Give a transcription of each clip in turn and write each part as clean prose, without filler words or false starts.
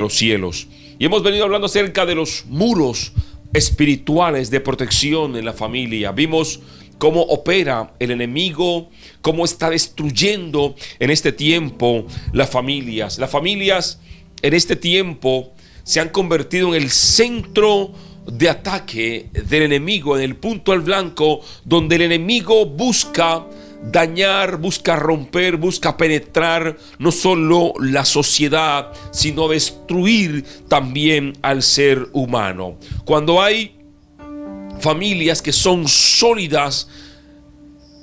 los cielos. Y hemos venido hablando acerca de los muros espirituales de protección en la familia. Vimos cómo opera el enemigo, cómo está destruyendo en este tiempo las familias. Las familias en este tiempo se han convertido en el centro de ataque del enemigo, en el punto al blanco, donde el enemigo busca dañar, busca romper, busca penetrar no solo la sociedad, sino destruir también al ser humano. Cuando hay familias que son sólidas,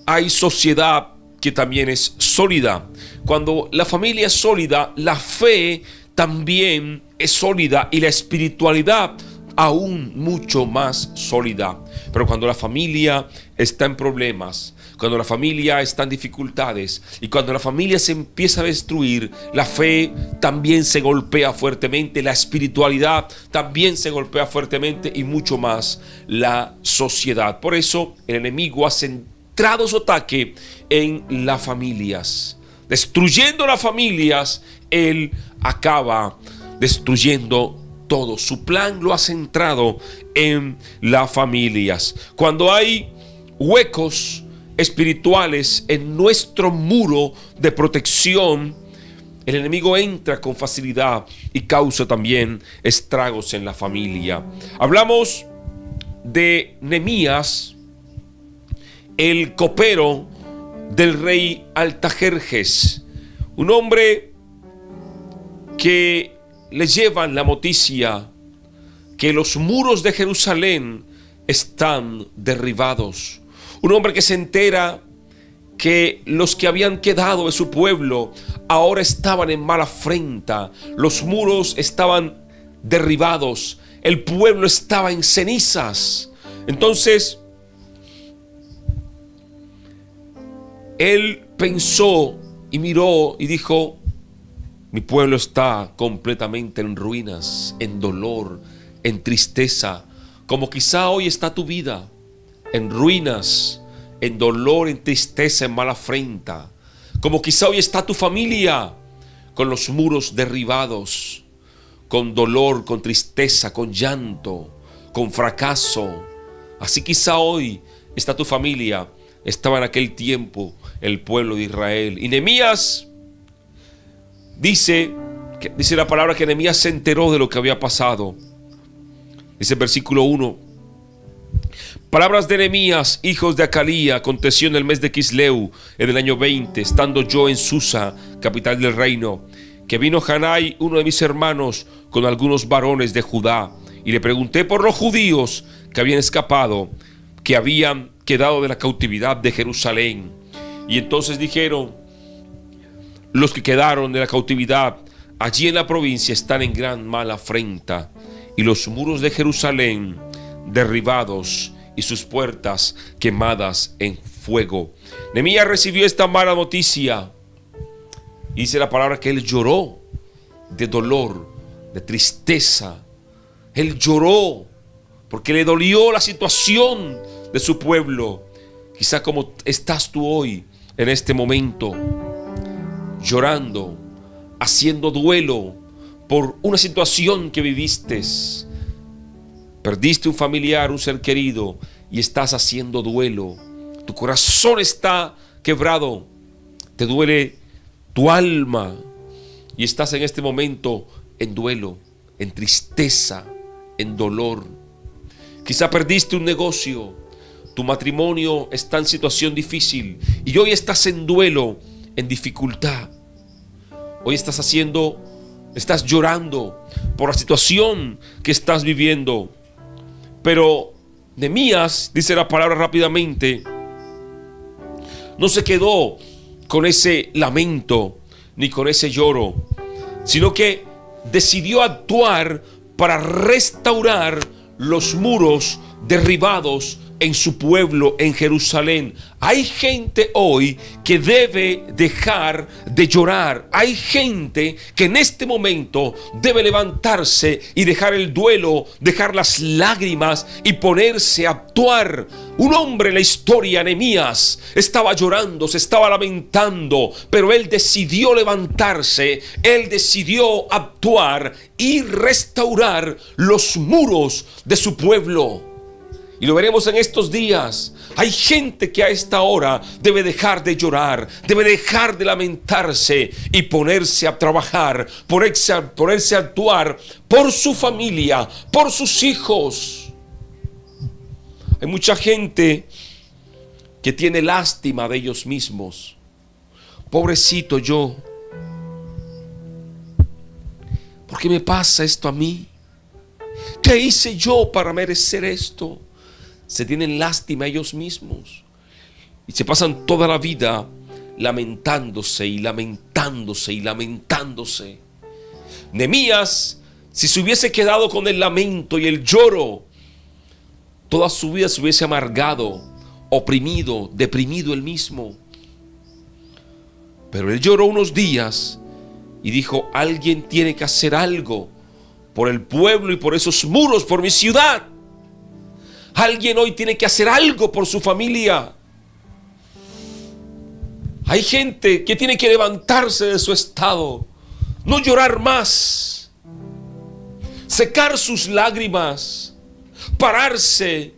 hay sociedad que también es sólida. Cuando la familia es sólida, la fe también es sólida y la espiritualidad aún mucho más sólida. Pero cuando la familia está en problemas, cuando la familia está en dificultades y cuando la familia se empieza a destruir, la fe también se golpea fuertemente, la espiritualidad también se golpea fuertemente y mucho más la sociedad. Por eso el enemigo ha centrado su ataque en las familias. Destruyendo las familias, él acaba destruyendo todo. Su plan lo ha centrado en las familias. Cuando hay huecos espirituales en nuestro muro de protección, el enemigo entra con facilidad y causa también estragos en la familia. Hablamos de Nehemías, el copero del rey Artajerjes, un hombre que le llevan la noticia que los muros de Jerusalén están derribados. Un hombre que se entera que los que habían quedado de su pueblo ahora estaban en mala afrenta. Los muros estaban derribados. El pueblo estaba en cenizas. Entonces, él pensó y miró y dijo: mi pueblo está completamente en ruinas, en dolor, en tristeza, como quizá hoy está tu vida, en ruinas, en dolor, en tristeza, en mala afrenta. Como quizá hoy está tu familia, con los muros derribados, con dolor, con tristeza, con llanto, con fracaso. Así quizá hoy está tu familia, estaba en aquel tiempo el pueblo de Israel. Y Nehemías dice la palabra que Nehemías se enteró de lo que había pasado. Dice el versículo 1: palabras de Nehemías, hijos de Acalía, aconteció en el mes de Quisleu, en el año 20, estando yo en Susa, capital del reino, que vino Hanai, uno de mis hermanos, con algunos varones de Judá, y le pregunté por los judíos que habían escapado, que habían quedado de la cautividad de Jerusalén. Y entonces dijeron: los que quedaron de la cautividad allí en la provincia están en gran mala afrenta, y los muros de Jerusalén derribados y sus puertas quemadas en fuego. Nehemías recibió esta mala noticia. Dice la palabra que él lloró de dolor, de tristeza. Él lloró porque le dolió la situación de su pueblo. Quizá como estás tú hoy en este momento, llorando, haciendo duelo por una situación que viviste. Perdiste un familiar, un ser querido, y estás haciendo duelo. Tu corazón está quebrado, te duele tu alma y estás en este momento en duelo, en tristeza, en dolor. Quizá perdiste un negocio, tu matrimonio está en situación difícil y hoy estás en duelo, en dificultad. Hoy estás llorando por la situación que estás viviendo. Pero Nehemías, dice la palabra rápidamente, no se quedó con ese lamento ni con ese lloro, sino que decidió actuar para restaurar los muros derribados en su pueblo, en Jerusalén. Hay gente hoy que debe dejar de llorar. Hay gente que en este momento debe levantarse y dejar el duelo, dejar las lágrimas y ponerse a actuar. Un hombre en la historia, Nehemías, estaba llorando, se estaba lamentando, pero él decidió levantarse, él decidió actuar y restaurar los muros de su pueblo. Y lo veremos en estos días. Hay gente que a esta hora debe dejar de llorar, debe dejar de lamentarse y ponerse a trabajar, ponerse a actuar por su familia, por sus hijos. Hay mucha gente que tiene lástima de ellos mismos. Pobrecito yo. ¿Por qué me pasa esto a mí? ¿Qué hice yo para merecer esto? Se tienen lástima ellos mismos y se pasan toda la vida lamentándose y lamentándose y lamentándose. Nehemías, si se hubiese quedado con el lamento y el lloro, toda su vida se hubiese amargado, oprimido, deprimido él mismo. Pero él lloró unos días y dijo: alguien tiene que hacer algo por el pueblo y por esos muros, por mi ciudad. Alguien hoy tiene que hacer algo por su familia. Hay gente que tiene que levantarse de su estado, no llorar más, secar sus lágrimas, pararse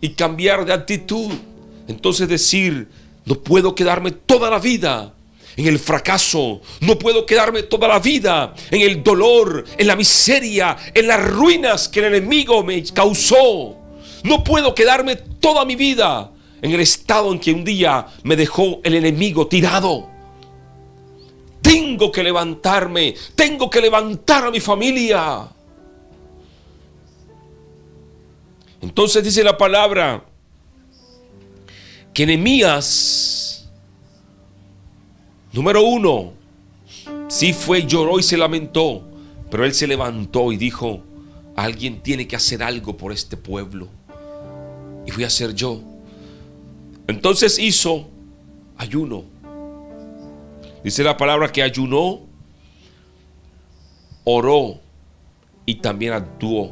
y cambiar de actitud. Entonces decir: no puedo quedarme toda la vida en el fracaso, no puedo quedarme toda la vida en el dolor, en la miseria, en las ruinas que el enemigo me causó. No puedo quedarme toda mi vida en el estado en que un día me dejó el enemigo tirado. Tengo que levantarme, tengo que levantar a mi familia. Entonces dice la palabra que Nehemías, número 1, sí fue, lloró y se lamentó, pero él se levantó y dijo: alguien tiene que hacer algo por este pueblo. Y fui a ser yo. Entonces hizo ayuno. Dice la palabra que ayunó, oró y también actuó.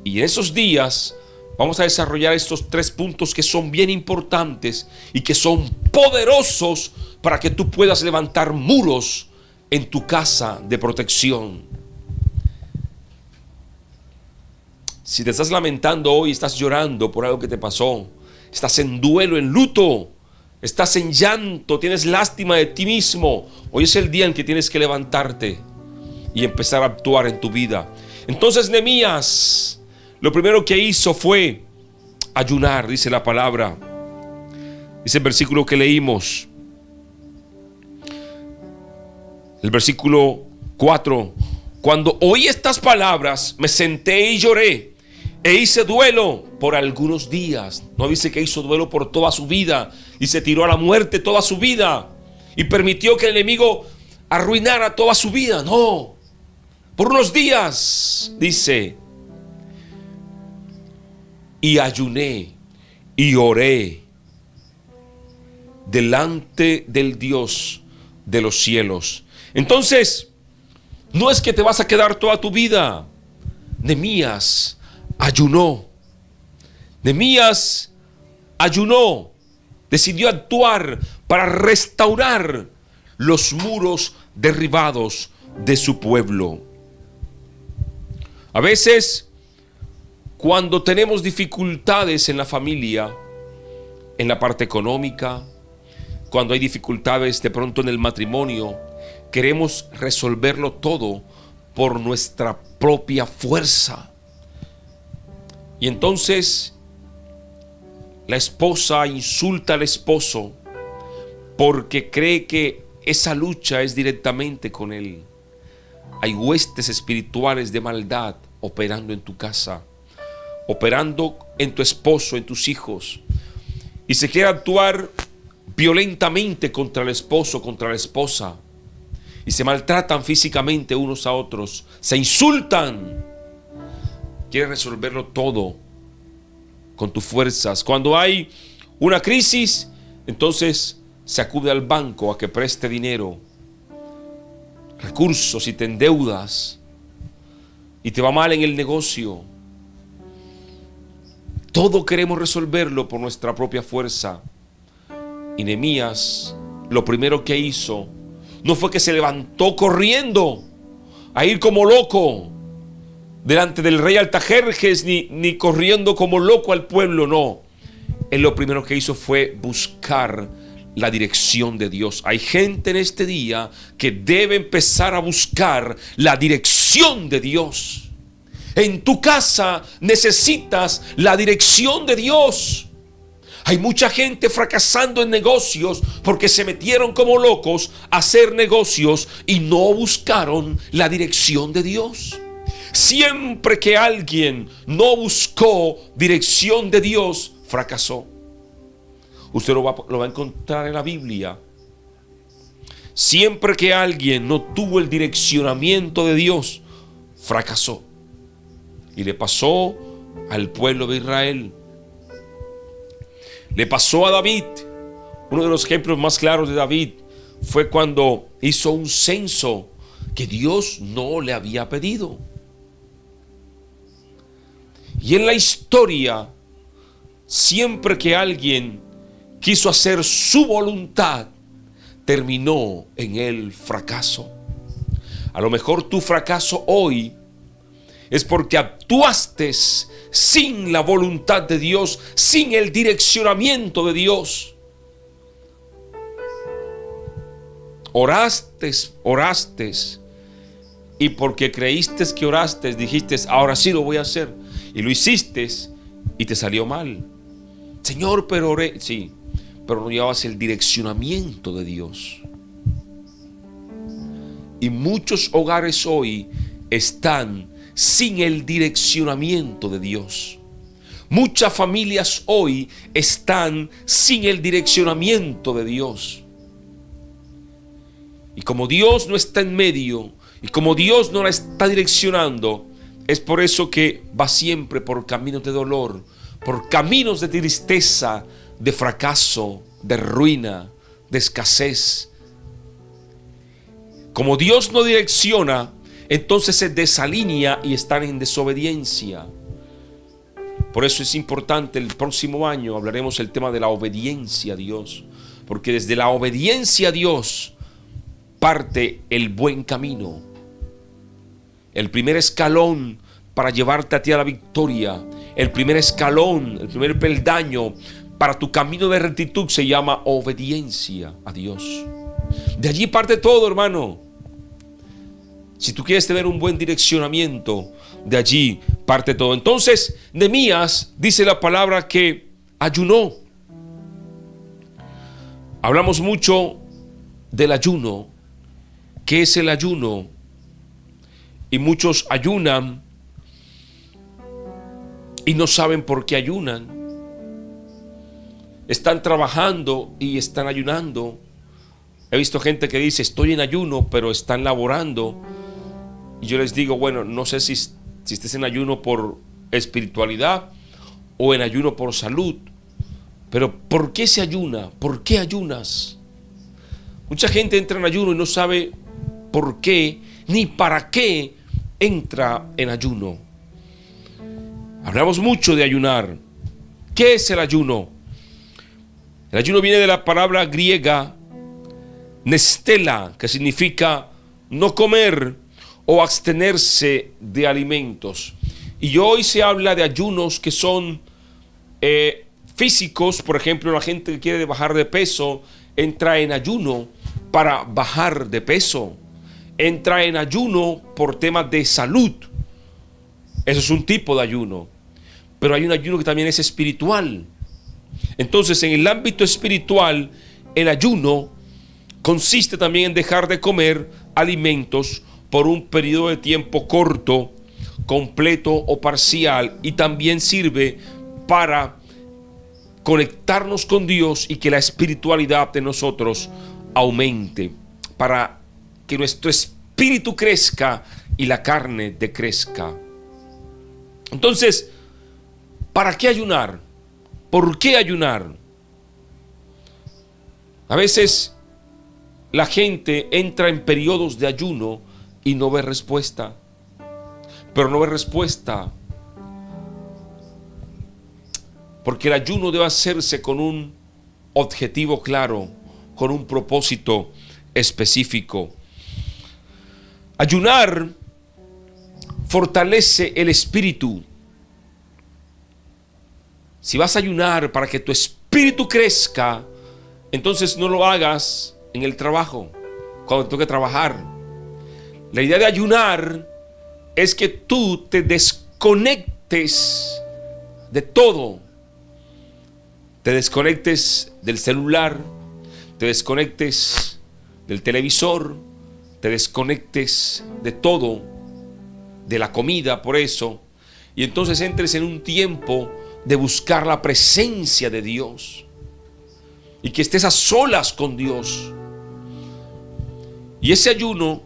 Y en esos días vamos a desarrollar estos 3 puntos que son bien importantes y que son poderosos para que tú puedas levantar muros en tu casa de protección. Si te estás lamentando hoy, estás llorando por algo que te pasó, estás en duelo, en luto, estás en llanto, tienes lástima de ti mismo, hoy es el día en que tienes que levantarte y empezar a actuar en tu vida. Entonces Nehemías, lo primero que hizo fue ayunar, dice la palabra. Dice el versículo que leímos, el versículo 4: cuando oí estas palabras, me senté y lloré e hice duelo por algunos días. No dice que hizo duelo por toda su vida y se tiró a la muerte toda su vida y permitió que el enemigo arruinara toda su vida. No, por unos días, dice, y ayuné y oré delante del Dios de los cielos. Entonces, no es que te vas a quedar toda tu vida. Nehemías ayunó. Nehemías ayunó. Decidió actuar para restaurar los muros derribados de su pueblo. A veces, cuando tenemos dificultades en la familia, en la parte económica, cuando hay dificultades de pronto en el matrimonio, queremos resolverlo todo por nuestra propia fuerza. Y entonces la esposa insulta al esposo porque cree que esa lucha es directamente con él. Hay huestes espirituales de maldad operando en tu casa, operando en tu esposo, en tus hijos. Y se quiere actuar violentamente contra el esposo, contra la esposa. Y se maltratan físicamente unos a otros, se insultan. Quiere resolverlo todo con tus fuerzas. Cuando hay una crisis, entonces se acude al banco a que preste dinero, recursos, y te endeudas y te va mal en el negocio. Todo queremos resolverlo por nuestra propia fuerza. Y Nehemías, lo primero que hizo no fue que se levantó corriendo a ir como loco delante del rey Artajerjes, ni corriendo como loco al pueblo, no. Él lo primero que hizo fue buscar la dirección de Dios. Hay gente en este día que debe empezar a buscar la dirección de Dios. En tu casa necesitas la dirección de Dios. Hay mucha gente fracasando en negocios porque se metieron como locos a hacer negocios y no buscaron la dirección de Dios. Siempre que alguien no buscó dirección de Dios, fracasó. Usted lo va a encontrar en la Biblia. Siempre que alguien no tuvo el direccionamiento de Dios, fracasó. Y le pasó al pueblo de Israel. Le pasó a David. Uno de los ejemplos más claros de David fue cuando hizo un censo que Dios no le había pedido. Y en la historia, siempre que alguien quiso hacer su voluntad, terminó en el fracaso. A lo mejor tu fracaso hoy es porque actuaste sin la voluntad de Dios, sin el direccionamiento de Dios. Oraste, y porque creíste que oraste, dijiste, ahora sí lo voy a hacer. Y lo hiciste y te salió mal. Señor, pero oré. Sí, pero no llevabas el direccionamiento de Dios. Y muchos hogares hoy están sin el direccionamiento de Dios. Muchas familias hoy están sin el direccionamiento de Dios. Y como Dios no está en medio, y como Dios no la está direccionando, es por eso que va siempre por caminos de dolor, por caminos de tristeza, de fracaso, de ruina, de escasez. Como Dios no direcciona, entonces se desalinea y están en desobediencia. Por eso es importante, el próximo año hablaremos el tema de la obediencia a Dios, porque desde la obediencia a Dios parte el buen camino. El primer escalón para llevarte a ti a la victoria, el primer escalón, el primer peldaño para tu camino de rectitud se llama obediencia a Dios. De allí parte todo, hermano. Si tú quieres tener un buen direccionamiento, de allí parte todo. Entonces, Nehemías dice la palabra que ayunó. Hablamos mucho del ayuno. ¿Qué es el ayuno? Y muchos ayunan y no saben por qué ayunan. Están trabajando y están ayunando. He visto gente que dice, estoy en ayuno, pero están laborando. Y yo les digo, bueno, no sé si estés en ayuno por espiritualidad o en ayuno por salud. Pero ¿por qué se ayuna? ¿Por qué ayunas? Mucha gente entra en ayuno y no sabe por qué ni para qué entra en ayuno. Hablamos mucho de ayunar. ¿Qué es el ayuno? El ayuno viene de la palabra griega nestela, que significa no comer o abstenerse de alimentos. Y hoy se habla de ayunos que son físicos. Por ejemplo, la gente que quiere bajar de peso entra en ayuno para bajar de peso. Entra en ayuno por temas de salud. Eso es un tipo de ayuno. Pero hay un ayuno que también es espiritual. Entonces, en el ámbito espiritual, el ayuno consiste también en dejar de comer alimentos por un periodo de tiempo corto, completo o parcial, y también sirve para conectarnos con Dios y que la espiritualidad de nosotros aumente, para que nuestro espíritu crezca y la carne decrezca. Entonces, ¿para qué ayunar? ¿Por qué ayunar? A veces la gente entra en periodos de ayuno y no ve respuesta. Pero no ve respuesta porque el ayuno debe hacerse con un objetivo claro, con un propósito específico. Ayunar fortalece el espíritu. Si vas a ayunar para que tu espíritu crezca, entonces no lo hagas en el trabajo, cuando toque trabajar. La idea de ayunar es que tú te desconectes de todo. Te desconectes del celular, te desconectes del televisor, te desconectes de todo, de la comida, por eso, y entonces entres en un tiempo de buscar la presencia de Dios y que estés a solas con Dios. Y ese ayuno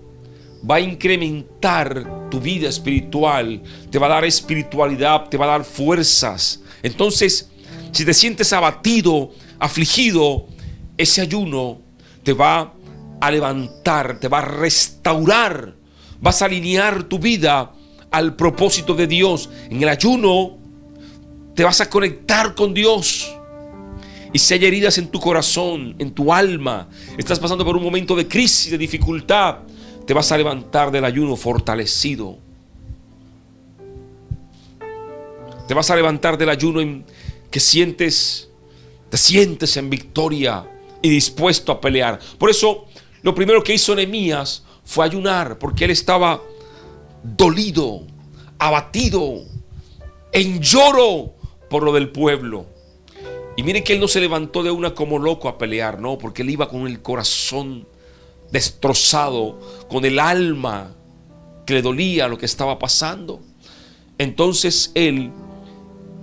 va a incrementar tu vida espiritual, te va a dar espiritualidad, te va a dar fuerzas. Entonces, si te sientes abatido, afligido, ese ayuno te va a levantar, te va a restaurar, vas a alinear tu vida al propósito de Dios. En el ayuno te vas a conectar con Dios. Y si hay heridas en tu corazón, en tu alma, estás pasando por un momento de crisis, de dificultad, te vas a levantar del ayuno fortalecido. Te vas a levantar del ayuno en que te sientes en victoria y dispuesto a pelear. Por eso, lo primero que hizo Nehemías fue ayunar, porque él estaba dolido, abatido, en lloro por lo del pueblo. Y miren que él no se levantó de una como loco a pelear, no, porque él iba con el corazón destrozado, con el alma que le dolía lo que estaba pasando. Entonces él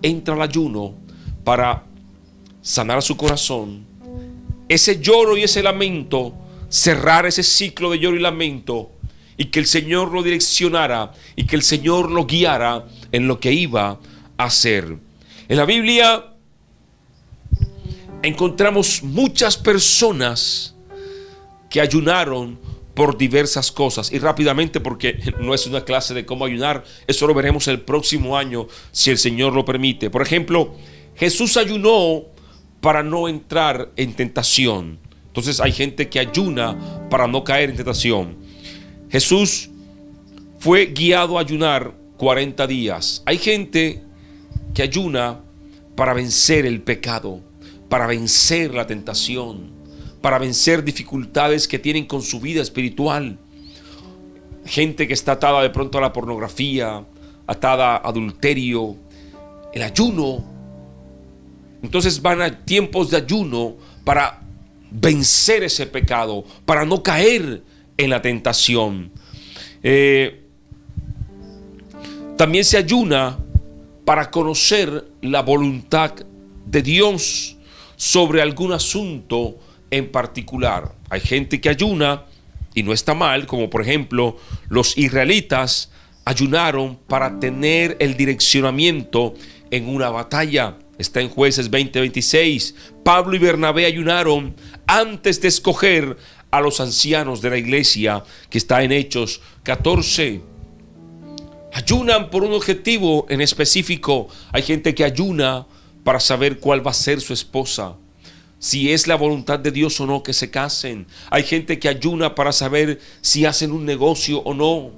entra al ayuno para sanar su corazón, ese lloro y ese lamento, cerrar ese ciclo de lloro y lamento, y que el Señor lo direccionara y que el Señor lo guiara en lo que iba a hacer. En la Biblia encontramos muchas personas que ayunaron por diversas cosas. Y rápidamente, porque no es una clase de cómo ayunar, eso lo veremos el próximo año si el Señor lo permite. Por ejemplo, Jesús ayunó para no entrar en tentación. Entonces hay gente que ayuna para no caer en tentación. Jesús fue guiado a ayunar 40 días. Hay gente que ayuna para vencer el pecado, para vencer la tentación, para vencer dificultades que tienen con su vida espiritual. Gente que está atada de pronto a la pornografía, atada a adulterio, el ayuno. Entonces van a tiempos de ayuno para vencer ese pecado, para no caer en la tentación. También se ayuna para conocer la voluntad de Dios sobre algún asunto en particular. Hay gente que ayuna y no está mal, como por ejemplo los israelitas ayunaron para tener el direccionamiento en una batalla. Está en Jueces 20:26. Pablo y Bernabé ayunaron antes de escoger a los ancianos de la iglesia, que está en Hechos 14. Ayunan por un objetivo en específico. Hay gente que ayuna para saber cuál va a ser su esposa, si es la voluntad de Dios o no que se casen. Hay gente que ayuna para saber si hacen un negocio o no,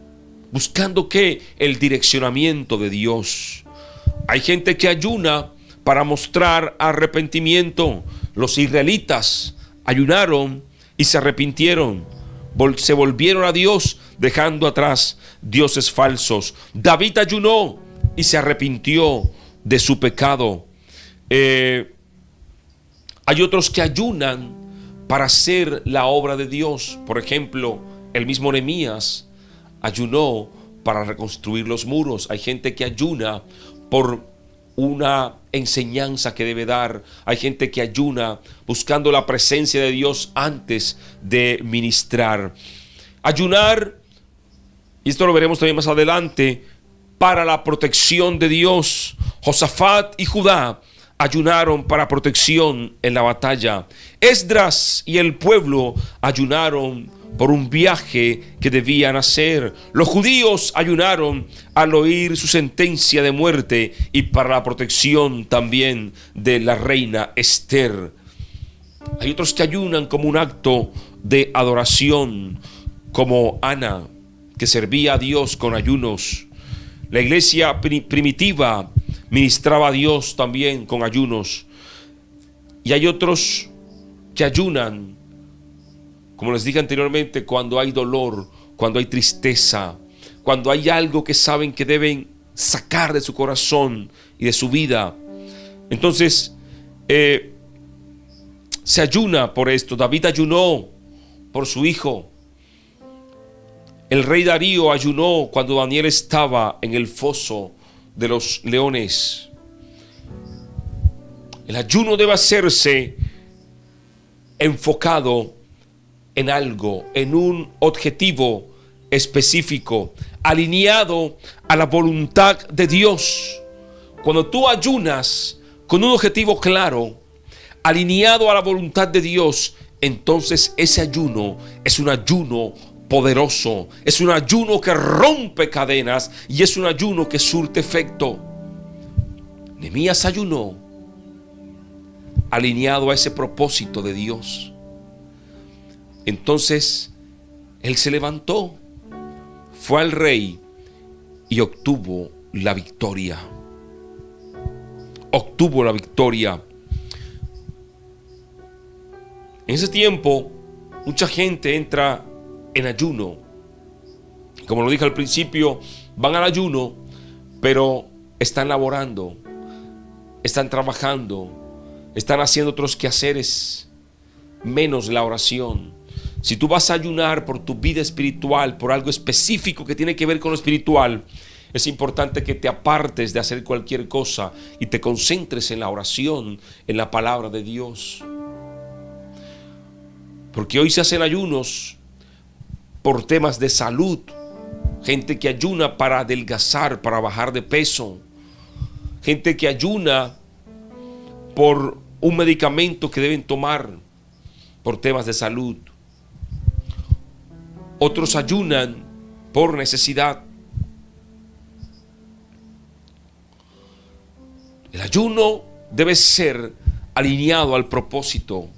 buscando ¿qué? El direccionamiento de Dios. Hay gente que ayuna para mostrar arrepentimiento. Los israelitas ayunaron y se arrepintieron, se volvieron a Dios, dejando atrás dioses falsos. David ayunó y se arrepintió de su pecado. Hay otros que ayunan para hacer la obra de Dios. Por ejemplo, el mismo Nehemías ayunó para reconstruir los muros. Hay gente que ayuna por una enseñanza que debe dar. Hay gente que ayuna buscando la presencia de Dios antes de ministrar. Ayunar, y esto lo veremos también más adelante, para la protección de Dios. Josafat y Judá ayunaron para protección en la batalla. Esdras y el pueblo ayunaron por un viaje que debían hacer. Los judíos ayunaron al oír su sentencia de muerte y para la protección también de la reina Esther. Hay otros que ayunan como un acto de adoración, como Ana, que servía a Dios con ayunos. La iglesia primitiva ministraba a Dios también con ayunos. Y hay otros que ayunan, como les dije anteriormente, cuando hay dolor, cuando hay tristeza, cuando hay algo que saben que deben sacar de su corazón y de su vida. Entonces, se ayuna por esto. David ayunó por su hijo. El rey Darío ayunó cuando Daniel estaba en el foso de los leones. El ayuno debe hacerse enfocado en algo, en un objetivo específico, alineado a la voluntad de Dios. Cuando tú ayunas con un objetivo claro, alineado a la voluntad de Dios, entonces ese ayuno es un ayuno poderoso, es un ayuno que rompe cadenas y es un ayuno que surte efecto. Nehemías ayunó alineado a ese propósito de Dios. Entonces él se levantó, fue al rey y obtuvo la victoria. Obtuvo la victoria. En ese tiempo, mucha gente entra en ayuno. Como lo dije al principio, van al ayuno, pero están laborando, están trabajando, están haciendo otros quehaceres, menos la oración. Si tú vas a ayunar por tu vida espiritual, por algo específico que tiene que ver con lo espiritual, es importante que te apartes de hacer cualquier cosa y te concentres en la oración, en la palabra de Dios. Porque hoy se hacen ayunos por temas de salud. Gente que ayuna para adelgazar, para bajar de peso. Gente que ayuna por un medicamento que deben tomar por temas de salud. Otros ayunan por necesidad. El ayuno debe ser alineado al propósito.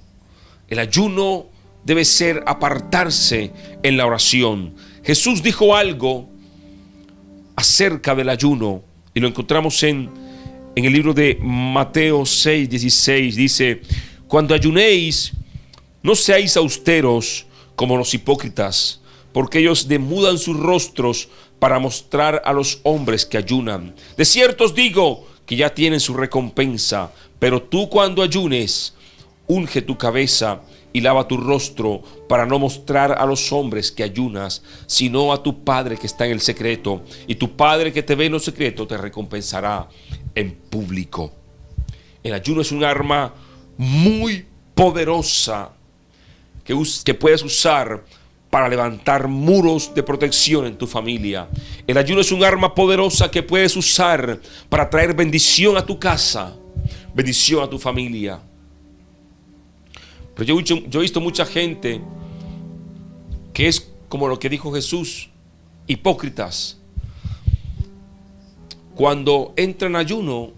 El ayuno debe ser apartarse en la oración. Jesús dijo algo acerca del ayuno y lo encontramos en el libro de Mateo 6:16. Dice: cuando ayunéis, no seáis austeros como los hipócritas, porque ellos demudan sus rostros para mostrar a los hombres que ayunan. De cierto os digo que ya tienen su recompensa. Pero tú, cuando ayunes, unge tu cabeza y lava tu rostro, para no mostrar a los hombres que ayunas, sino a tu Padre que está en el secreto, y tu Padre que te ve en lo secreto te recompensará en público. El ayuno es un arma muy poderosa que puedes usar para levantar muros de protección en tu familia. El ayuno es un arma poderosa que puedes usar para traer bendición a tu casa, bendición a tu familia. Pero yo he visto mucha gente que es como lo que dijo Jesús, hipócritas. Cuando entran en ayuno,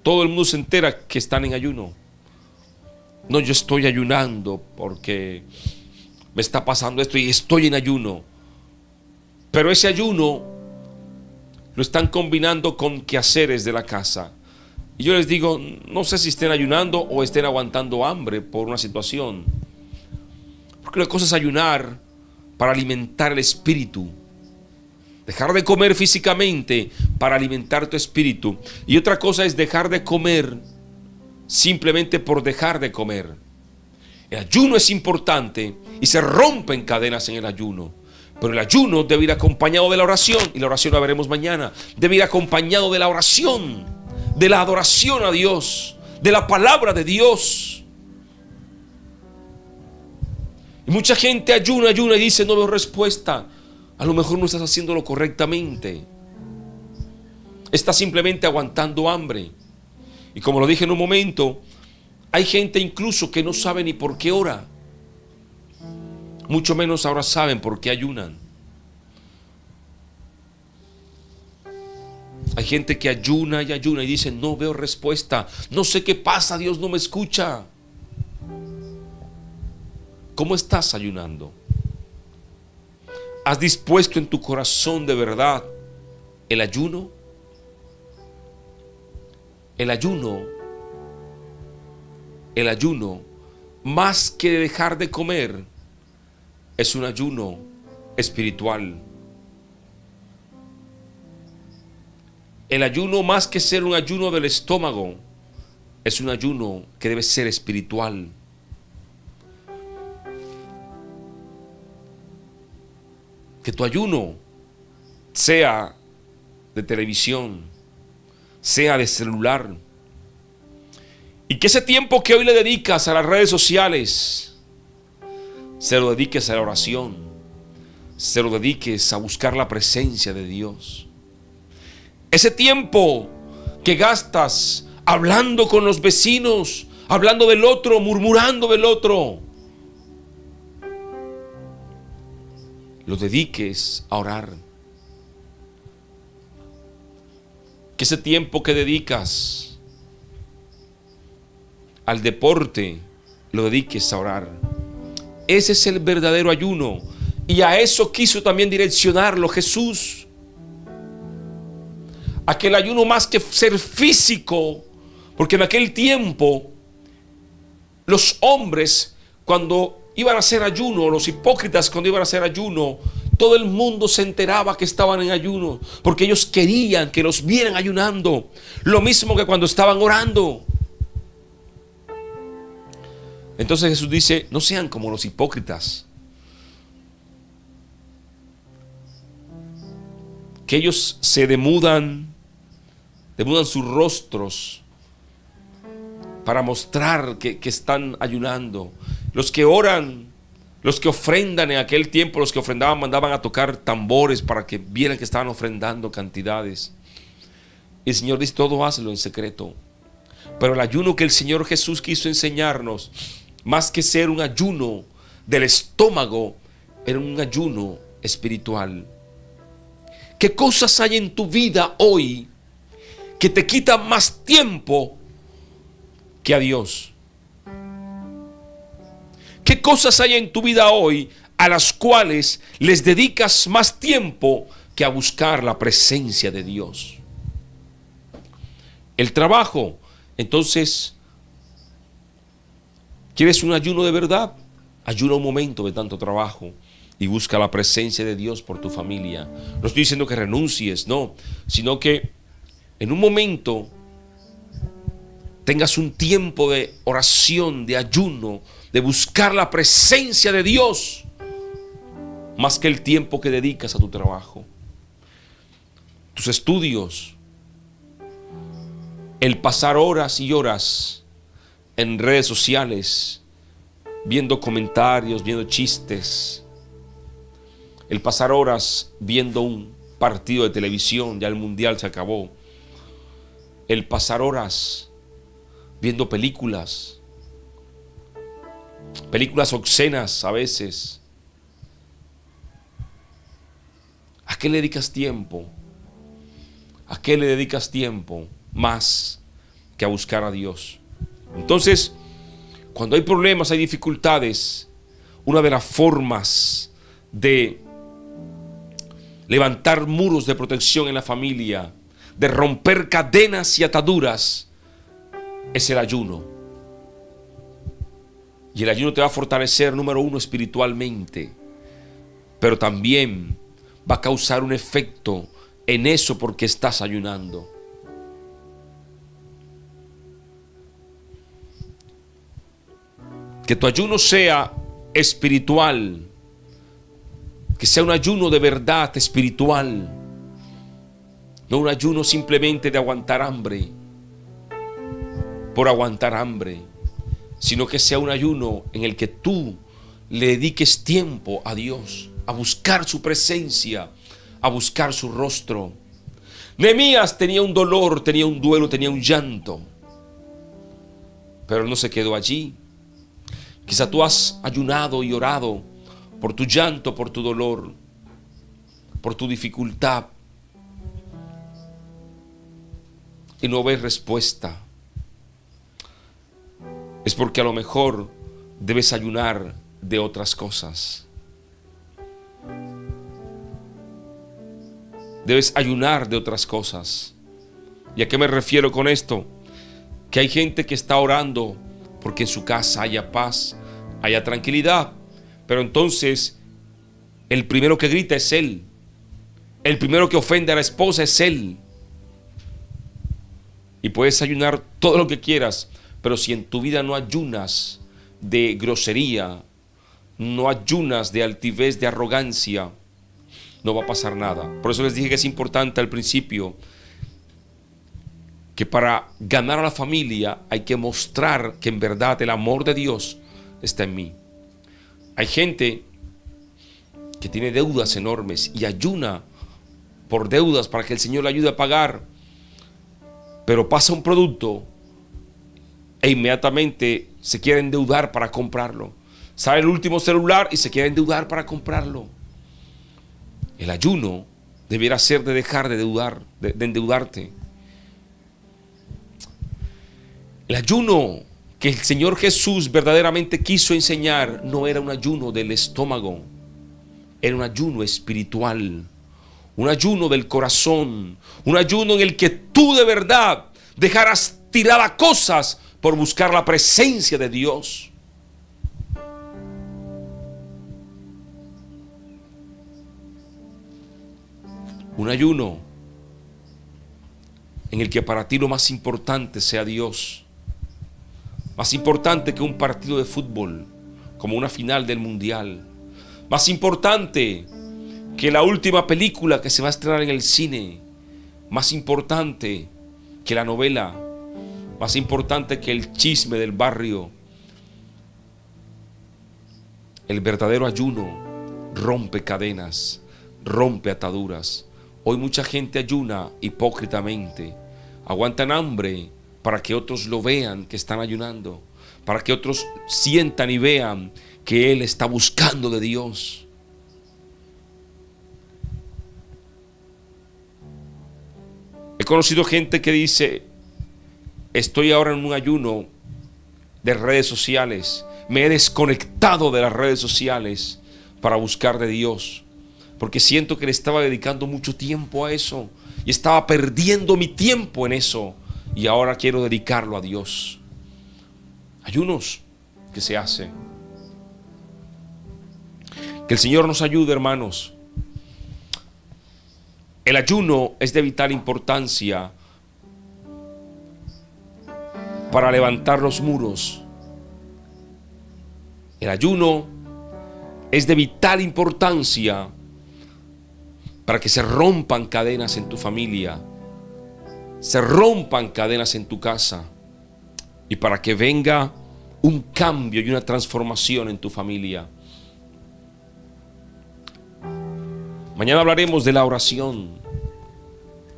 todo el mundo se entera que están en ayuno. No, yo estoy ayunando porque me está pasando esto y estoy en ayuno. Pero ese ayuno lo están combinando con quehaceres de la casa. Y yo les digo, no sé si estén ayunando o estén aguantando hambre por una situación. Porque la cosa es ayunar para alimentar el espíritu. Dejar de comer físicamente para alimentar tu espíritu. Y otra cosa es dejar de comer simplemente por dejar de comer. El ayuno es importante y se rompen cadenas en el ayuno. Pero el ayuno debe ir acompañado de la oración. Y la oración la veremos mañana. Debe ir acompañado de la oración, de la adoración a Dios, de la palabra de Dios. Y mucha gente ayuna y dice: no veo respuesta. A lo mejor no estás haciéndolo correctamente. Estás simplemente aguantando hambre. Y como lo dije en un momento, hay gente incluso que no sabe ni por qué ora. Mucho menos ahora saben por qué ayunan. Hay gente que ayuna y ayuna y dice, no veo respuesta, no sé qué pasa, Dios no me escucha. ¿Cómo estás ayunando? ¿Has dispuesto en tu corazón de verdad el ayuno? El ayuno, más que dejar de comer, es un ayuno espiritual. El ayuno, más que ser un ayuno del estómago, es un ayuno que debe ser espiritual. Que tu ayuno sea de televisión, sea de celular, y que ese tiempo que hoy le dedicas a las redes sociales, se lo dediques a la oración, se lo dediques a buscar la presencia de Dios. Ese tiempo que gastas hablando con los vecinos, hablando del otro, murmurando del otro, lo dediques a orar. Que ese tiempo que dedicas al deporte, lo dediques a orar. Ese es el verdadero ayuno. Y a eso quiso también direccionarlo Jesús. Aquel ayuno más que ser físico, porque en aquel tiempo los hombres cuando iban a hacer ayuno, los hipócritas cuando iban a hacer ayuno, todo el mundo se enteraba que estaban en ayuno, porque ellos querían que los vieran ayunando, lo mismo que cuando estaban orando. Entonces Jesús dice, no sean como los hipócritas, que ellos se demudan sus rostros para mostrar que están ayunando. Los que oran, los que ofrendan en aquel tiempo, los que ofrendaban mandaban a tocar tambores para que vieran que estaban ofrendando cantidades. Y el Señor dice, todo hazlo en secreto. Pero el ayuno que el Señor Jesús quiso enseñarnos, más que ser un ayuno del estómago, era un ayuno espiritual. ¿Qué cosas hay en tu vida hoy que te quitan más tiempo que a Dios? ¿Qué cosas hay en tu vida hoy a las cuales les dedicas más tiempo que a buscar la presencia de Dios? El trabajo. Entonces, ¿quieres un ayuno de verdad? Ayuna un momento de tanto trabajo y busca la presencia de Dios por tu familia. No estoy diciendo que renuncies, no, sino que en un momento tengas un tiempo de oración, de ayuno, de buscar la presencia de Dios, más que el tiempo que dedicas a tu trabajo, tus estudios, el pasar horas y horas en redes sociales, viendo comentarios, viendo chistes, el pasar horas viendo un partido de televisión, ya el mundial se acabó, el pasar horas viendo películas obscenas a veces. ¿A qué le dedicas tiempo? ¿A qué le dedicas tiempo más que a buscar a Dios? Entonces, cuando hay problemas, hay dificultades, una de las formas de levantar muros de protección en la familia, de romper cadenas y ataduras, es el ayuno. Y el ayuno te va a fortalecer, número uno, espiritualmente, pero también va a causar un efecto en eso porque estás ayunando. Que tu ayuno sea espiritual, que sea un ayuno de verdad espiritual, no un ayuno simplemente de aguantar hambre por aguantar hambre, sino que sea un ayuno en el que tú le dediques tiempo a Dios, a buscar su presencia, a buscar su rostro. Nehemías tenía un dolor, tenía un duelo, tenía un llanto. Pero Él no se quedó allí. Quizá tú has ayunado y orado por tu llanto, por tu dolor, por tu dificultad, y no ves respuesta. Es porque a lo mejor debes ayunar de otras cosas. Debes ayunar de otras cosas. ¿Y a qué me refiero con esto? Que hay gente que está orando porque en su casa haya paz, haya tranquilidad. Pero entonces el primero que grita es él. El primero que ofende a la esposa es él. Y puedes ayunar todo lo que quieras, pero si en tu vida no ayunas de grosería, no ayunas de altivez, de arrogancia, no va a pasar nada. Por eso les dije que es importante al principio que para ganar a la familia hay que mostrar que en verdad el amor de Dios está en mí. Hay gente que tiene deudas enormes y ayuna por deudas para que el Señor le ayude a pagar, pero pasa un producto e inmediatamente se quiere endeudar para comprarlo. Sale el último celular y se quiere endeudar para comprarlo. El ayuno debiera ser de dejar de endeudarte. El ayuno que el Señor Jesús verdaderamente quiso enseñar no era un ayuno del estómago, era un ayuno espiritual, un ayuno del corazón, un ayuno en el que tú de verdad dejaras tiradas cosas por buscar la presencia de Dios. Un ayuno en el que para ti lo más importante sea Dios. Más importante que un partido de fútbol, como una final del mundial. Más importante que la última película que se va a estrenar en el cine. Más importante que la novela. Más importante que el chisme del barrio. El verdadero ayuno rompe cadenas, rompe ataduras. Hoy mucha gente ayuna hipócritamente. Aguantan hambre para que otros lo vean que están ayunando, para que otros sientan y vean que él está buscando de Dios. He conocido gente que dice: estoy ahora en un ayuno de redes sociales, me he desconectado de las redes sociales para buscar de Dios, porque siento que le estaba dedicando mucho tiempo a eso y estaba perdiendo mi tiempo en eso, y ahora quiero dedicarlo a Dios. Ayunos que se hacen. Que el Señor nos ayude, hermanos. El ayuno es de vital importancia para levantar los muros. El ayuno es de vital importancia para que se rompan cadenas en tu familia, se rompan cadenas en tu casa, y para que venga un cambio y una transformación en tu familia. Mañana hablaremos de la oración.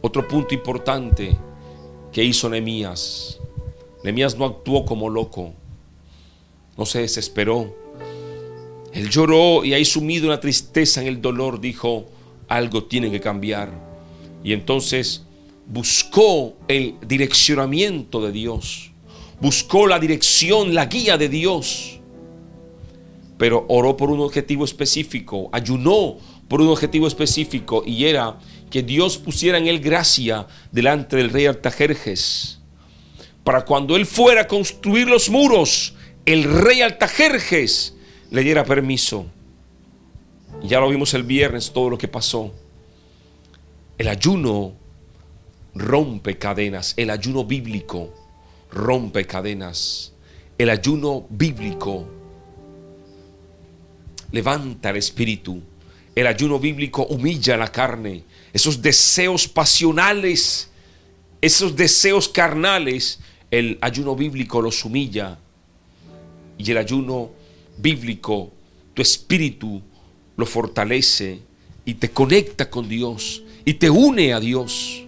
Otro punto importante que hizo Nehemías. Nehemías no actuó como loco, no se desesperó. Él lloró y ahí, sumido en la tristeza, en el dolor, dijo: algo tiene que cambiar. Y entonces buscó el direccionamiento de Dios, buscó la dirección, la guía de Dios, pero oró por un objetivo específico, ayunó por un objetivo específico, y era que Dios pusiera en él gracia delante del rey Artajerjes, para cuando él fuera a construir los muros, el rey Artajerjes le diera permiso. Y ya lo vimos el viernes, todo lo que pasó. El ayuno rompe cadenas. El ayuno bíblico rompe cadenas. El ayuno bíblico levanta el espíritu. El ayuno bíblico humilla la carne. Esos deseos pasionales, esos deseos carnales, el ayuno bíblico los humilla. Y el ayuno bíblico, tu espíritu lo fortalece y te conecta con Dios y te une a Dios.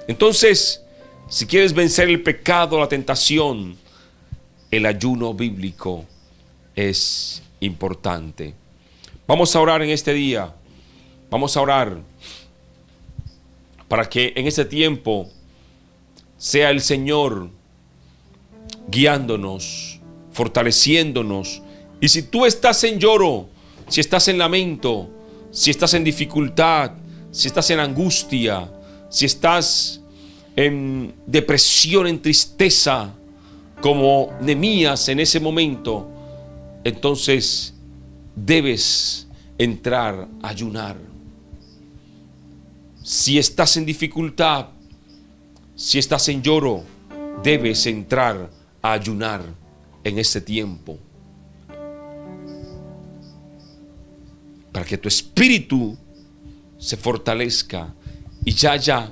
Entonces, Si quieres vencer el pecado, la tentación, el ayuno bíblico es importante. Vamos a orar en este día. Vamos a orar para que en este tiempo sea el Señor guiándonos, fortaleciéndonos. Y si tú estás en lloro, si estás en lamento, si estás en dificultad, si estás en angustia, si estás en depresión, en tristeza, como Nehemías en ese momento, entonces debes entrar a ayunar. Si estás en dificultad, si estás en lloro, debes entrar a ayunar en este tiempo, para que tu espíritu se fortalezca y ya haya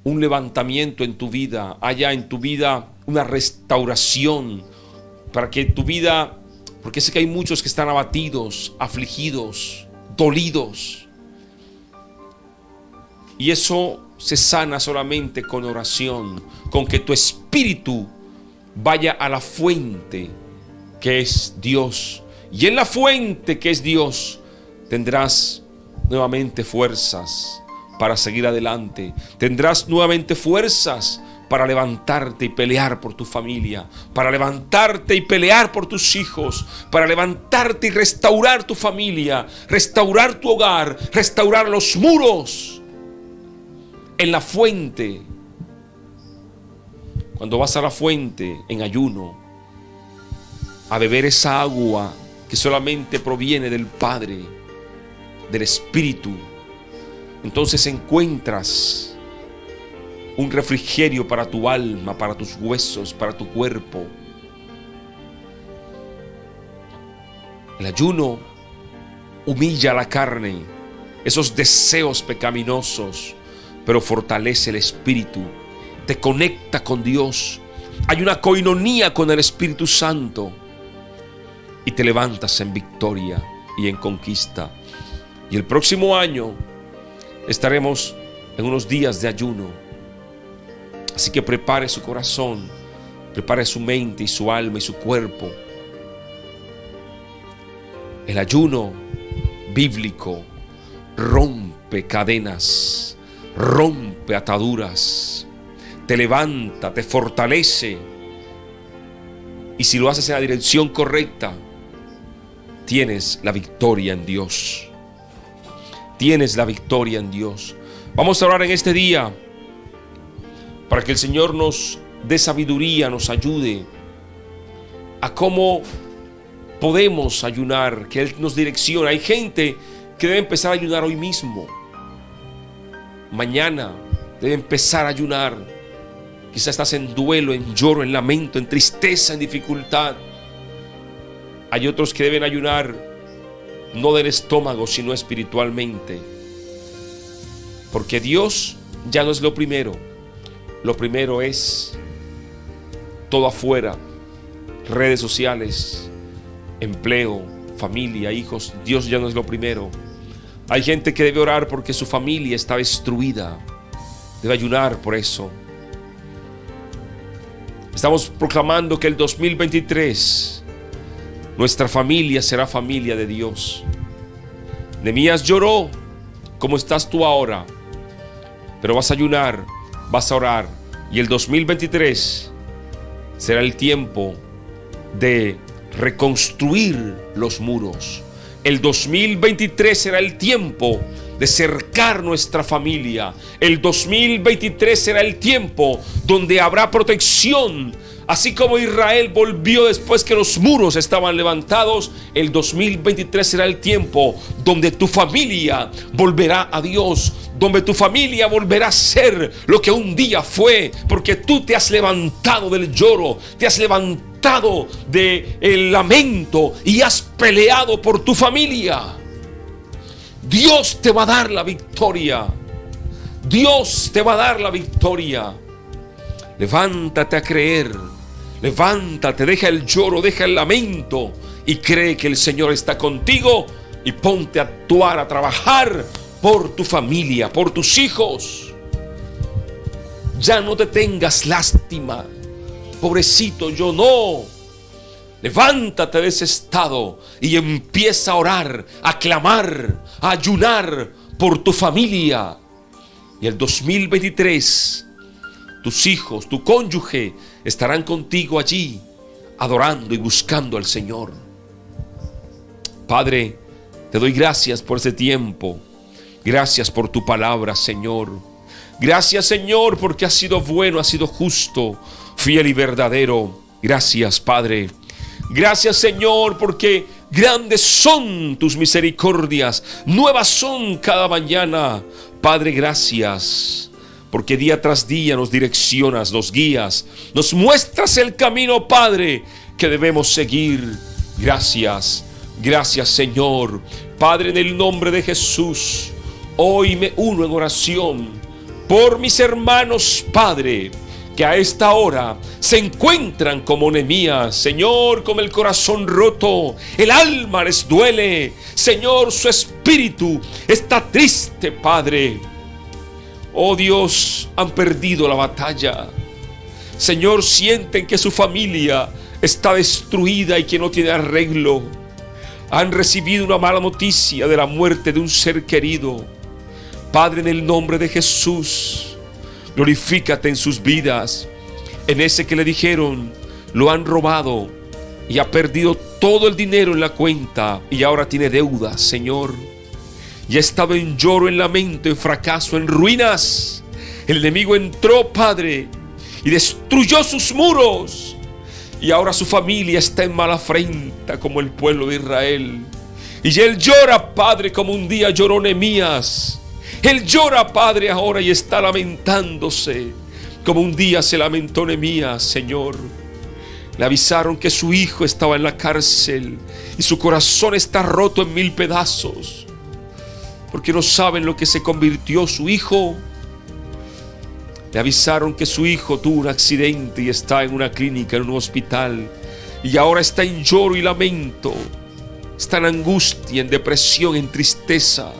un levantamiento en tu vida, haya en tu vida una restauración, para que tu vida, porque sé que hay muchos que están abatidos, afligidos, dolidos, y eso se sana solamente con oración, con que tu espíritu vaya a la fuente que es Dios, y en la fuente que es Dios tendrás nuevamente fuerzas para seguir adelante. Tendrás nuevamente fuerzas para levantarte y pelear por tu familia, para levantarte y pelear por tus hijos, para levantarte y restaurar tu familia, restaurar tu hogar, restaurar los muros. En la fuente, cuando vas a la fuente en ayuno, a beber esa agua que solamente proviene del Padre, del Espíritu, entonces encuentras un refrigerio para tu alma, para tus huesos, para tu cuerpo. El ayuno humilla la carne, esos deseos pecaminosos, pero fortalece el espíritu, te conecta con Dios. Hay una coinonía con el Espíritu Santo y te levantas en victoria y en conquista. Y el próximo año estaremos en unos días de ayuno. Así que prepare su corazón, prepare su mente y su alma y su cuerpo. El ayuno bíblico rompe cadenas, rompe ataduras, te levanta, te fortalece. Y si lo haces en la dirección correcta, tienes la victoria en Dios. Tienes la victoria en Dios. Vamos a orar en este día para que el Señor nos dé sabiduría, nos ayude a cómo podemos ayunar, que Él nos direccione. Hay gente que debe empezar a ayunar hoy mismo. Mañana debe empezar a ayunar. Quizás estás en duelo, en lloro, en lamento, en tristeza, en dificultad. Hay otros que deben ayunar no del estómago, sino espiritualmente. Porque Dios ya no es lo primero. Lo primero es todo afuera, redes sociales, empleo, familia, hijos. Dios ya no es lo primero. Hay gente que debe orar porque su familia está destruida. Debe ayunar por eso. Estamos proclamando que el 2023 nuestra familia será familia de Dios. Nehemías lloró como estás tú ahora, pero vas a ayunar, vas a orar, y el 2023 será el tiempo de reconstruir los muros. El 2023 será el tiempo de cercar nuestra familia. El 2023 será el tiempo donde habrá protección. Así como Israel volvió después que los muros estaban levantados, el 2023 será el tiempo donde tu familia volverá a Dios, donde tu familia volverá a ser lo que un día fue, porque tú te has levantado del lloro, te has levantado del lamento y has peleado por tu familia. Dios te va a dar la victoria. Dios te va a dar la victoria. Levántate a creer. Levántate, deja el lloro, deja el lamento y cree que el Señor está contigo, y ponte a actuar, a trabajar por tu familia, por tus hijos. Ya no te tengas lástima. Pobrecito yo, no. Levántate de ese estado y empieza a orar, a clamar, a ayunar por tu familia. Y el 2023, tus hijos, tu cónyuge estarán contigo allí, adorando y buscando al Señor. Padre, te doy gracias por ese tiempo. Gracias por tu palabra, Señor. Gracias, Señor, porque has sido bueno, has sido justo, fiel y verdadero. Gracias, Padre. Gracias, Señor, porque grandes son tus misericordias, nuevas son cada mañana. Padre, gracias, porque día tras día nos direccionas, nos guías, nos muestras el camino, Padre, que debemos seguir. Gracias, gracias, Señor. Padre, en el nombre de Jesús, hoy me uno en oración por mis hermanos, Padre, que a esta hora se encuentran como Nehemías, Señor, con el corazón roto, el alma les duele, Señor, su espíritu está triste, Padre. Oh Dios, han perdido la batalla, Señor, sienten que su familia está destruida y que no tiene arreglo. Han recibido una mala noticia de la muerte de un ser querido. Padre, en el nombre de Jesús, glorifícate en sus vidas. En ese que le dijeron, lo han robado y ha perdido todo el dinero en la cuenta y ahora tiene deudas, Señor. Y ha estado en lloro, en lamento, en fracaso, en ruinas. El enemigo entró, Padre, y destruyó sus muros. Y ahora su familia está en mala afrenta como el pueblo de Israel. Y él llora, Padre, como un día lloró Nehemías. Él llora, Padre, ahora y está lamentándose como un día se lamentó Nehemías, Señor. Le avisaron que su hijo estaba en la cárcel y su corazón está roto en 1000 pedazos, porque no saben lo que se convirtió su hijo. Le avisaron que su hijo tuvo un accidente y está en una clínica, en un hospital, y ahora está en lloro y lamento. Está en angustia, en depresión, en tristeza.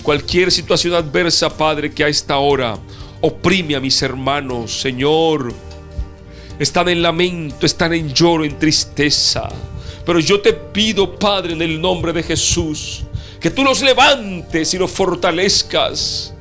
Cualquier situación adversa, Padre, que a esta hora oprime a mis hermanos, Señor, están en lamento, están en lloro, en tristeza. Pero yo te pido, Padre, en el nombre de Jesús, que tú los levantes y los fortalezcas.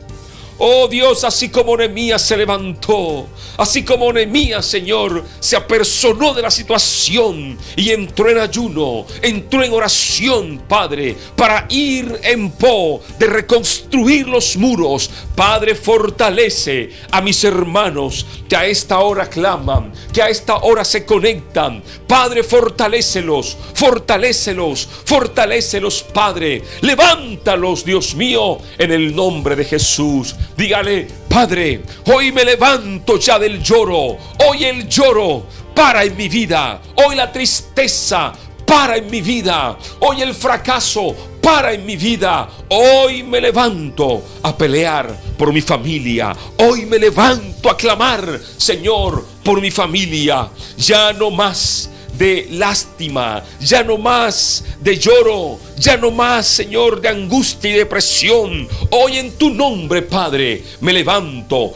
Oh Dios, así como Nehemías se levantó, así como Nehemías, Señor, se apersonó de la situación y entró en ayuno, entró en oración, Padre, para ir en pos de reconstruir los muros. Padre, fortalece a mis hermanos que a esta hora claman, que a esta hora se conectan. Padre, fortalécelos, fortalécelos, fortalécelos, Padre. Levántalos, Dios mío, en el nombre de Jesús. Dígale: Padre, hoy me levanto ya del lloro. Hoy el lloro para en mi vida. Hoy la tristeza para en mi vida. Hoy el fracaso para en mi vida. Hoy me levanto a pelear por mi familia. Hoy me levanto a clamar, Señor, por mi familia. Ya no más de lástima, ya no más de lloro, ya no más, Señor, de angustia y depresión. Hoy en tu nombre, Padre, me levanto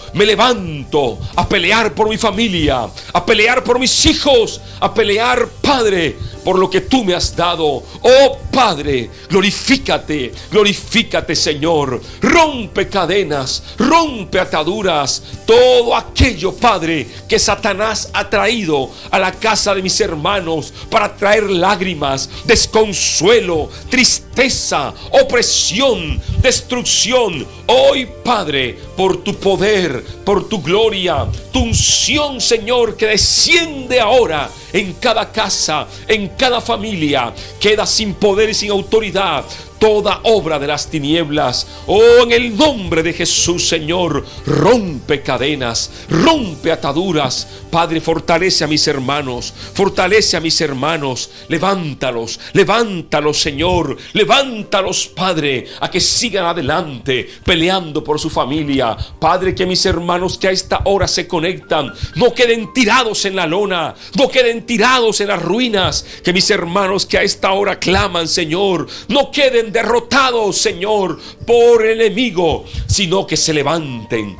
a pelear por mi familia, a pelear por mis hijos, a pelear, Padre, por lo que tú me has dado. Oh Padre, glorifícate, glorifícate, Señor. Rompe cadenas, rompe ataduras, todo aquello, Padre, que Satanás ha traído a la casa de mis hermanos para traer lágrimas, desconsuelo, tristeza, opresión, destrucción. Hoy, Padre, por tu poder, por tu gloria, tu unción, Señor, que desciende ahora en cada casa, en cada familia, queda sin poder y sin autoridad toda obra de las tinieblas. Oh, en el nombre de Jesús, Señor, rompe cadenas, rompe ataduras. Padre, fortalece a mis hermanos, fortalece a mis hermanos. Levántalos, levántalos, Señor, levántalos, Padre, a que sigan adelante peleando por su familia. Padre, que mis hermanos que a esta hora se conectan no queden tirados en la lona, no queden tirados en las ruinas. Que mis hermanos que a esta hora claman, Señor, no queden derrotados, Señor, por el enemigo, sino que se levanten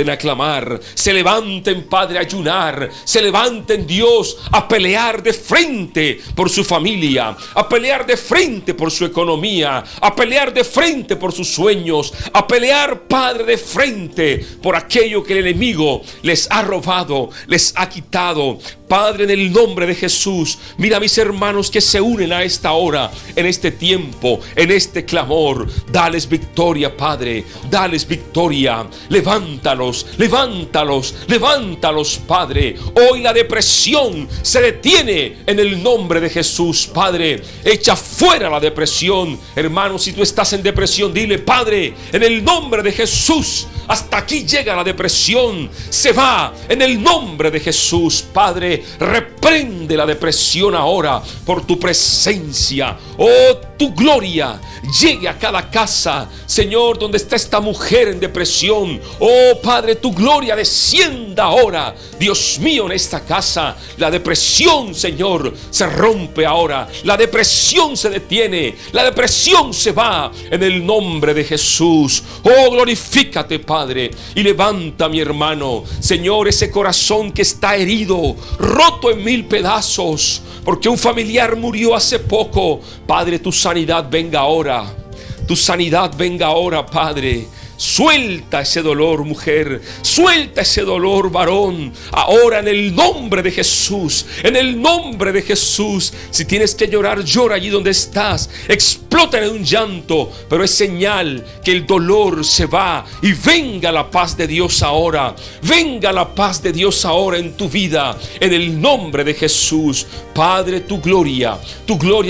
a clamar, se levanten, Padre, a ayunar, se levanten, Dios, a pelear de frente por su familia, a pelear de frente por su economía, a pelear de frente por sus sueños, a pelear, Padre, de frente por aquello que el enemigo les ha robado, les ha quitado. Padre, en el nombre de Jesús, mira a mis hermanos que se unen a esta hora, en este tiempo, en este clamor. Dales victoria, Padre, dales victoria. Levántalos, levántalos, levántalos, Padre. Hoy la depresión se detiene en el nombre de Jesús, Padre. Echa fuera la depresión. Hermano, si tú estás en depresión, dile: Padre, en el nombre de Jesús, hasta aquí llega la depresión. Se va en el nombre de Jesús, Padre. Reprende la depresión ahora por tu presencia. Oh, tu gloria llegue a cada casa, Señor, donde está esta mujer en depresión. Oh, Padre, tu gloria descienda ahora, Dios mío, en esta casa. La depresión, Señor, se rompe ahora. La depresión se detiene. La depresión se va en el nombre de Jesús. Oh, glorifícate, Padre, y levanta, mi hermano, Señor, ese corazón que está herido, roto en mil pedazos, porque un familiar murió hace poco. Padre, tu sanidad venga ahora. Tu sanidad venga ahora, Padre. Suelta ese dolor, mujer. Suelta ese dolor, varón. Ahora, en el nombre de Jesús. En el nombre de Jesús. Si tienes que llorar, llora allí donde estás. Explota en un llanto. Pero es señal que el dolor se va. Y venga la paz de Dios ahora. Venga la paz de Dios ahora en tu vida. En el nombre de Jesús. Padre, tu gloria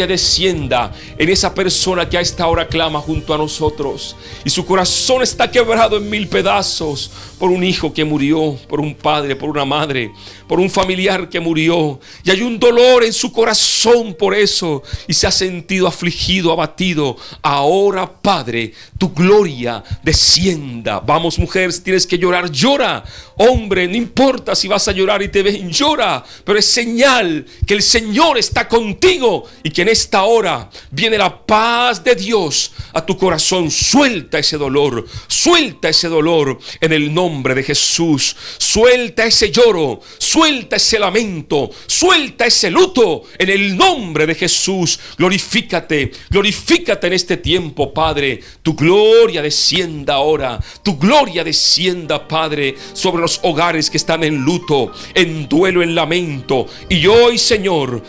descienda en esa persona que a esta hora clama junto a nosotros. Y su corazón está quebrado en mil pedazos por un hijo que murió, por un padre, por una madre, por un familiar que murió, y hay un dolor en su corazón por eso, y se ha sentido afligido, abatido. Ahora, Padre, tu gloria descienda. Vamos, mujer, si tienes que llorar, llora. Hombre, no importa si vas a llorar y te ven, llora, pero es señal que el Señor está contigo y que en esta hora viene la paz de Dios a tu corazón. Suelta ese dolor en el nombre de Jesús. Suelta ese lloro, suelta ese lamento, suelta ese luto en el nombre de Jesús. Glorifícate en este tiempo, Padre. Tu gloria descienda ahora, tu gloria descienda, Padre, sobre los hogares que están en luto, en duelo, en lamento. Y hoy, Señor,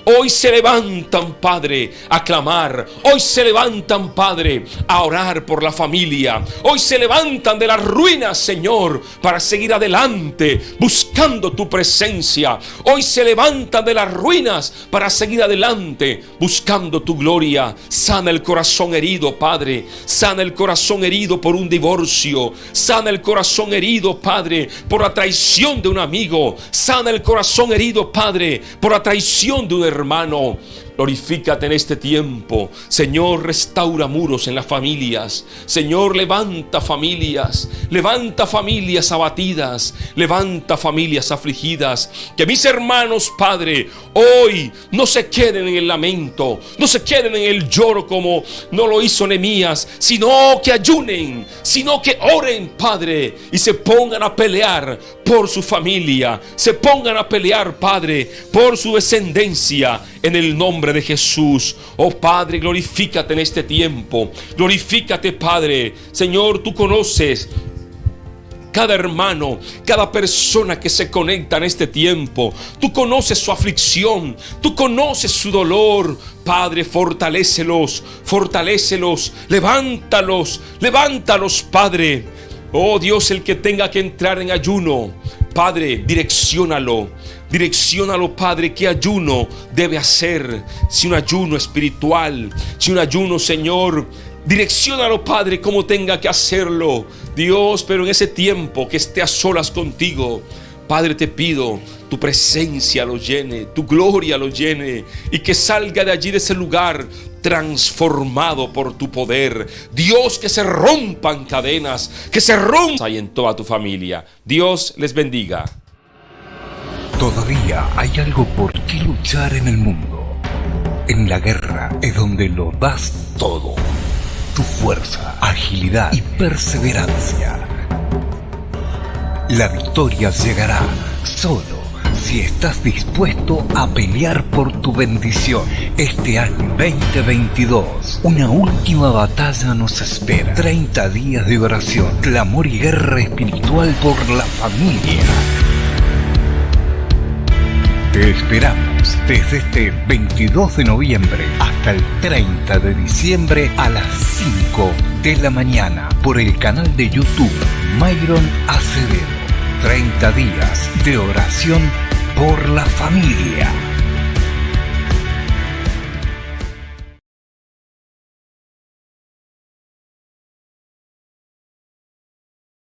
hoy se levantan, Padre, a clamar. Hoy se levantan, Padre, a orar por la familia. Hoy se levantan de las ruinas, Señor, para seguir adelante, buscando tu presencia. Hoy se levantan de las ruinas para seguir adelante, buscando tu gloria. Sana el corazón herido, Padre. Sana el corazón herido por un divorcio. Sana el corazón herido, Padre, por la traición de un amigo. Sana el corazón herido, Padre, por la traición de un hermano. Glorifícate en este tiempo. Señor, restaura muros en las familias. Señor, levanta familias abatidas, levanta familias afligidas. Que mis hermanos, Padre, hoy no se queden en el lamento, no se queden en el lloro como no lo hizo Nehemías, sino que ayunen, sino que oren, Padre, y se pongan a pelear por su familia, se pongan a pelear, Padre, por su descendencia, en el nombre de Jesús. Oh, Padre, glorifícate en este tiempo. Glorifícate, Padre. Señor, tú conoces cada hermano, cada persona que se conecta en este tiempo. Tú conoces su aflicción, tú conoces su dolor. Padre, fortalécelos, levántalos, Padre. Oh Dios, el que tenga que entrar en ayuno, Padre, direcciónalo, Padre, qué ayuno debe hacer. Si un ayuno espiritual, si un ayuno, Señor, direcciónalo, Padre, como tenga que hacerlo, Dios. Pero en ese tiempo que esté a solas contigo, Padre, te pido tu presencia lo llene, tu gloria lo llene, y que salga de allí, de ese lugar, transformado por tu poder. Dios, que se rompan cadenas, que se rompan en toda tu familia. Dios les bendiga. Todavía hay algo por qué luchar en el mundo. En la guerra es donde lo das todo. Tu fuerza, agilidad y perseverancia. La victoria llegará solo si estás dispuesto a pelear por tu bendición. Este año 2022, una última batalla nos espera. 30 días de oración, clamor y guerra espiritual por la familia. Te esperamos desde este 22 de noviembre hasta el 30 de diciembre a las 5 de la mañana por el canal de YouTube Myron Acevedo. 30 días de oración por la familia.